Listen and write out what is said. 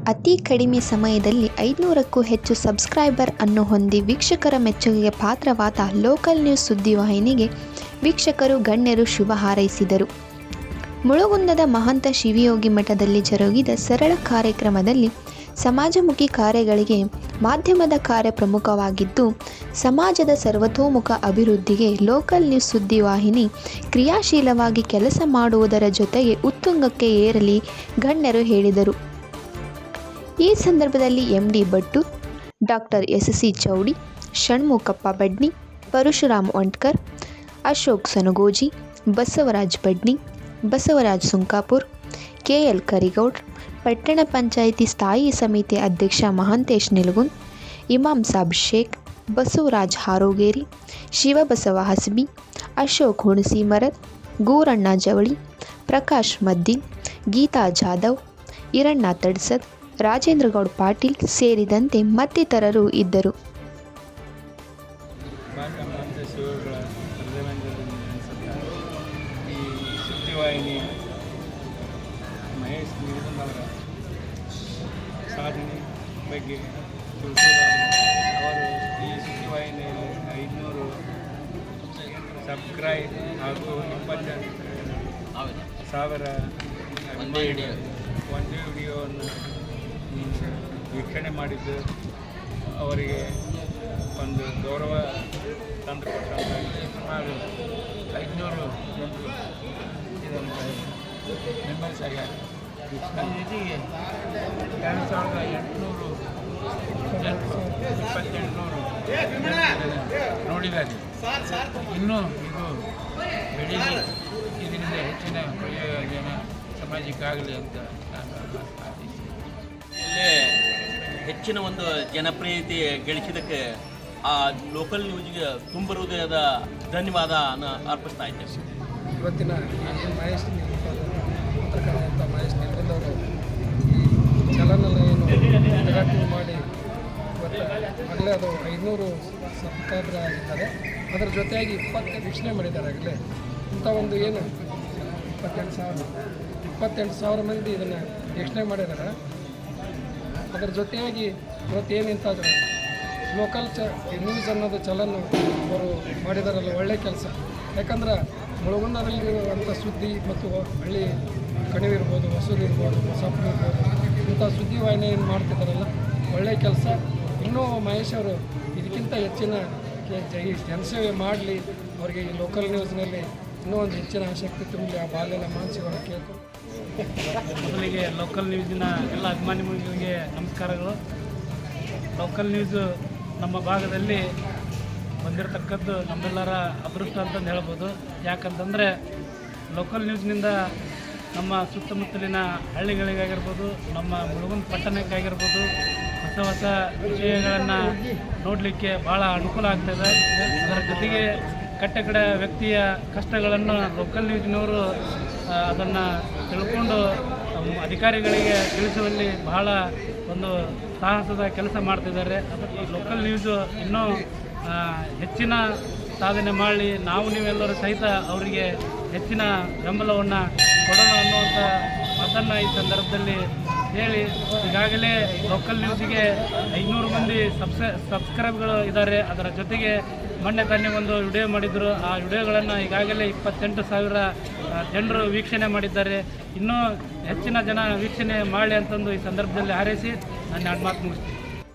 ಅತಿ ಕಡಿಮೆ ಸಮಯದಲ್ಲಿ 500ಕ್ಕೂ ಹೆಚ್ಚು ಸಬ್ಸ್ಕ್ರೈಬರ್ ಅನ್ನು ಹೊಂದಿ ವೀಕ್ಷಕರ ಮೆಚ್ಚುಗೆಗೆ ಪಾತ್ರವಾದ ಲೋಕಲ್ ನ್ಯೂಸ್ ಸುದ್ದಿವಾಹಿನಿಗೆ ವೀಕ್ಷಕರು ಗಣ್ಯರು ಶುಭ ಹಾರೈಸಿದರು. ಮುಳುಗುಂದದ ಮಹಂತ ಶಿವಯೋಗಿ ಮಠದಲ್ಲಿ ಜರುಗಿದ ಸರಳ ಕಾರ್ಯಕ್ರಮದಲ್ಲಿ ಸಮಾಜಮುಖಿ ಕಾರ್ಯಗಳಿಗೆ ಮಾಧ್ಯಮದ ಕಾರ್ಯ ಪ್ರಮುಖವಾಗಿದ್ದು, ಸಮಾಜದ ಸರ್ವತೋಮುಖ ಅಭಿವೃದ್ಧಿಗೆ ಲೋಕಲ್ ನ್ಯೂಸ್ ಸುದ್ದಿವಾಹಿನಿ ಕ್ರಿಯಾಶೀಲವಾಗಿ ಕೆಲಸ ಮಾಡುವುದರ ಜೊತೆಗೆ ಉತ್ತುಂಗಕ್ಕೆ ಏರಲಿ ಗಣ್ಯರು ಹೇಳಿದರು. ಈ ಸಂದರ್ಭದಲ್ಲಿ MD Bhattu, doctor SC. Chowdi, Shanmukhappa Badni, Parashuram Vantkar, Ashok Sanagoji, Basavaraj Badni, Basavaraj Sunkapur, KL Karigowdra, ಪಟ್ಟಣ ಪಂಚಾಯಿತಿ ಸ್ಥಾಯಿ ಸಮಿತಿ ಅಧ್ಯಕ್ಷ ಮಹಾಂತೇಶ್ ನಿಲಗುಂದ್, ಇಮಾಮ್ ಸಾಬ್ ಶೇಖ್, ಬಸವರಾಜ್ ಹಾರೋಗೇರಿ, ಶಿವಬಸವ ಹಸಬಿ, ಅಶೋಕ್ ಹುಣಸಿಮರದ್, ಗೂರಣ್ಣ ಜವಳಿ, ಪ್ರಕಾಶ್ ಮದ್ದಿನ್, ಗೀತಾ ಜಾಧವ್, ಈರಣ್ಣ ತಡ್ಸದ್, ರಾಜೇಂದ್ರಗೌಡ ಪಾಟೀಲ್ ಸೇರಿದಂತೆ ಮತ್ತಿತರರು ಇದ್ದರು. ಸುದ್ದಿವಾಹಿನಿ ಮಹೇಶ್ ನಿಲಗುಂದ್ ಅವರ ಸಾಧನೆ ಬಗ್ಗೆ ಅವರು ಈ ಸುದ್ದಿವಾಹಿನಿಯಲ್ಲಿ 500 ಸಬ್ಸ್ಕ್ರೈಬ್ ಹಾಗೂ 20,000 ಒಂದೇ ವಿಡಿಯೋವನ್ನು ವೀಕ್ಷಣೆ ಮಾಡಿದ್ದು ಅವರಿಗೆ ಒಂದು ಗೌರವ ತಂದುಕೊಟ್ಟಂತಾಗಿದೆ. ಸುಮಾರು 500 ಜನರು ಇದನ್ನು ಮೆಂಬರ್ಸ್ ಆಗ್ಯಾರ. 2,827 ನೋಡಿದ್ದಾರೆ. ಇನ್ನೂ ಇದು ಬೆಳೀಲಿ, ಇದರಿಂದ ಹೆಚ್ಚಿನ ಪ್ರಯೋಜನ ಸಮಾಜಕ್ಕೆ ಆಗಲಿ ಅಂತ ನಾನು ಇಲ್ಲೇ ಹೆಚ್ಚಿನ ಒಂದು ಜನಪ್ರಿಯತೆ ಗಳಿಸಿದ್ದಕ್ಕೆ ಆ ಲೋಕಲ್ ನ್ಯೂಸ್ಗೆ ತುಂಬ ಹೃದಯದ ಧನ್ಯವಾದ ಅರ್ಪಿಸ್ತಾ ಇದ್ದೇವೆ. ಇವತ್ತಿನ ಮಹೇಶ್ ಪತ್ರಕರ್ತ ಮಹೇಶ್ ನಿಲಗುಂದ್ ಅವರು ಈ ಚಲನಲ್ಲ ಏನು ಉದ್ಘಾಟನೆ ಮಾಡಿ ಇವತ್ತು ಆಗಲೇ ಅದು 500 ಸಬ್ಸ್ಕ್ರೈಬರ್ ಆಗಿದ್ದಾರೆ. ಅದರ ಜೊತೆಯಾಗಿ 20 ವೀಕ್ಷಣೆ ಮಾಡಿದ್ದಾರೆ. ಆಗಲೇ ಇಂಥ ಒಂದು ಏನು 28,000 ಮಂದಿ ಇದನ್ನು ವೀಕ್ಷಣೆ ಮಾಡಿದ್ದಾರೆ. ಅದರ ಜೊತೆಯಾಗಿ ಇವತ್ತೇನಿಂತಾದ್ರೆ ಲೋಕಲ್ ನ್ಯೂಸ್ ಅನ್ನೋದು ಚಲನ ಅವರು ಮಾಡಿದಾರಲ್ಲ, ಒಳ್ಳೆಯ ಕೆಲಸ. ಯಾಕಂದ್ರೆ ಮುಳುಗುಂದದಲ್ಲಿರುವಂಥ ಸುದ್ದಿ ಮತ್ತು ಹಳ್ಳಿ ಕಣಿವಿರ್ಬೋದು, ಹೊಸೂರು ಇರ್ಬೋದು, ಹೊಸಪುರ ಇರ್ಬೋದು, ಇಂಥ ಸುದ್ದಿವಾಹಿನಿ ಏನು ಮಾಡ್ತಿದ್ದಾರಲ್ಲ, ಒಳ್ಳೆಯ ಕೆಲಸ. ಇನ್ನೂ ಮಹೇಶ್ ಅವರು ಇದಕ್ಕಿಂತ ಹೆಚ್ಚಿನ ಜನಸೇವೆ ಮಾಡಲಿ, ಅವರಿಗೆ ಈ ಲೋಕಲ್ ನ್ಯೂಸ್ನಲ್ಲಿ ಇನ್ನೂ ಒಂದು ಹೆಚ್ಚಿನ ಆಸಕ್ತಿ ತುಂಬಲಿ, ಆ ಬಾಲ್ಯನ ಮಾನಸಿಕವಾಗಿ ಕೇಳ್ಕೊಂಡು. ಮೊದಲಿಗೆ ಲೋಕಲ್ ನ್ಯೂಸಿನ ಎಲ್ಲ ಅಭಿಮಾನಿಗಳಿಗೆ ನಮಸ್ಕಾರಗಳು. ಲೋಕಲ್ ನ್ಯೂಸು ನಮ್ಮ ಭಾಗದಲ್ಲಿ ಬಂದಿರತಕ್ಕದ್ದು ನಮ್ಮೆಲ್ಲರ ಅದೃಷ್ಟ ಅಂತಂದು ಹೇಳ್ಬೋದು. ಯಾಕಂತಂದರೆ ಲೋಕಲ್ ನ್ಯೂಸ್ನಿಂದ ನಮ್ಮ ಸುತ್ತಮುತ್ತಲಿನ ಹಳ್ಳಿಗಳಿಗಾಗಿರ್ಬೋದು, ನಮ್ಮ ಮುಳುಗುಂದ ಪಟ್ಟಣಕ್ಕಾಗಿರ್ಬೋದು, ಹೊಸ ಹೊಸ ವಿಷಯಗಳನ್ನು ನೋಡಲಿಕ್ಕೆ ಭಾಳ ಅನುಕೂಲ ಆಗ್ತಾಯಿದೆ. ಅದರ ಜೊತೆಗೆ ಕಟ್ಟಕಡ ವ್ಯಕ್ತಿಯ ಕಷ್ಟಗಳನ್ನು ಲೋಕಲ್ ನ್ಯೂಸ್ನವರು ಅದನ್ನು ತಿಳ್ಕೊಂಡು ಅಧಿಕಾರಿಗಳಿಗೆ ತಿಳಿಸುವಲ್ಲಿ ಬಹಳ ಒಂದು ಸಾಹಸದ ಕೆಲಸ ಮಾಡ್ತಿದ್ದಾರೆ. ಈ ಲೋಕಲ್ ನ್ಯೂಸು ಇನ್ನೂ ಹೆಚ್ಚಿನ ಸಾಧನೆ ಮಾಡಲಿ, ನಾವು ನೀವೆಲ್ಲರೂ ಸಹಿತ ಅವರಿಗೆ ಹೆಚ್ಚಿನ ಬೆಂಬಲವನ್ನು ಕೊಡೋಣ ಅನ್ನುವಂಥ ಮಾತನ್ನು ಈ ಸಂದರ್ಭದಲ್ಲಿ ಹೇಳಿ, ಈಗಾಗಲೇ ಲೋಕಲ್ ನ್ಯೂಸಿಗೆ 500 ಮಂದಿ ಸಬ್ಸ್ಕ್ರೈಬ್ಗಳು ಇದ್ದಾರೆ. ಅದರ ಜೊತೆಗೆ ಮೊನ್ನೆ ತಾನೇ ಒಂದು ವಿಡಿಯೋ ಮಾಡಿದ್ರು. ಆ ವಿಡಿಯೋಗಳನ್ನು ಈಗಾಗಲೇ 28,000 ಜನರು ವೀಕ್ಷಣೆ ಮಾಡಿದ್ದಾರೆ. ಇನ್ನೂ ಹೆಚ್ಚಿನ ಜನ ವೀಕ್ಷಣೆ ಮಾಡಲಿ ಅಂತಂದು ಈ ಸಂದರ್ಭದಲ್ಲಿ ಹಾರೈಸಿ ನಾನು 2 ಮಾತು ಮುಗಿಸ್ತೀನಿ.